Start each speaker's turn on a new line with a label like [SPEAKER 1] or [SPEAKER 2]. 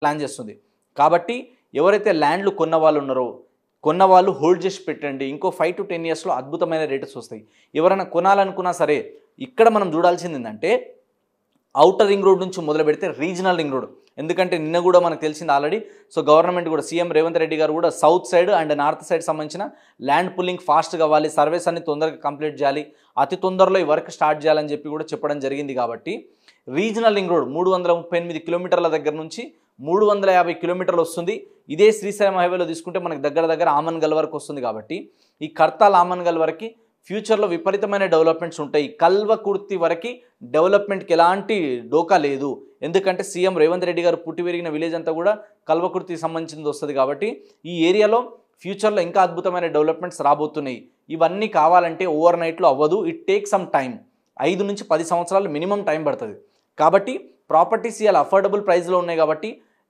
[SPEAKER 1] Plan చేస్తుంది. కాబట్టి ఎవరైతే ల్యాండ్లు కొన్న వాళ్ళు హోల్డ్ చేసి పెట్టండి. ఇంకో 5 to 10 ఇయర్స్లో అద్భుతమైన రేట్స్ వస్తాయి. ఎవరైనా కొనాలనుకున్నా సరే ఇక్కడ మనం చూడాల్సింది ఏంటంటే ఔటర్ రింగ్ రోడ్ నుంచి మొదలు పెడితే రీజనల్ రింగ్ రోడ్. ఎందుకంటే నిన్న కూడా మనకు తెలిసింది ఆల్రెడీ. సో గవర్నమెంట్ కూడా సీఎం రేవంత్ రెడ్డి గారు కూడా south side and north side సంబంధించిన ల్యాండ్ పుల్లింగ్ ఫాస్ట్ కావాలి, సర్వేస్ అన్ని తొందరగా కంప్లీట్ చేయాలి, అతి తొందరలో ఈ వర్క్ స్టార్ట్ చేయాలని చెప్పి కూడా చెప్పడం జరిగింది. కాబట్టి రీజనల్ రింగ్ రోడ్ 338 కిలోమీటర్ల దగ్గర నుంచి 350 కిలోమీటర్లు వస్తుంది. ఇదే శ్రీశైలం హైవేలో తీసుకుంటే మనకు దగ్గర ఆమన్గల్ వరకు వస్తుంది. కాబట్టి ఈ కర్తాల్ ఆమన్గల్ వరకు ఫ్యూచర్లో విపరీతమైన డెవలప్మెంట్స్ ఉంటాయి. కల్వకుర్తి వరకు డెవలప్మెంట్కి ఎలాంటి డోకా లేదు. ఎందుకంటే సీఎం రేవంత్ రెడ్డి గారు పుట్టి పెరిగిన విలేజ్ అంతా కూడా కల్వకుర్తికి సంబంధించింది వస్తుంది. కాబట్టి ఈ ఏరియాలో ఫ్యూచర్లో ఇంకా అద్భుతమైన డెవలప్మెంట్స్ రాబోతున్నాయి. ఇవన్నీ కావాలంటే ఓవర్ నైట్లో అవ్వదు. It take some time. 5 నుంచి 10 సంవత్సరాలు మినిమం టైం పడుతుంది. కాబట్టి ప్రాపర్టీస్ ఇవాళ అఫోర్డబుల్ ప్రైస్లో ఉన్నాయి. కాబట్టి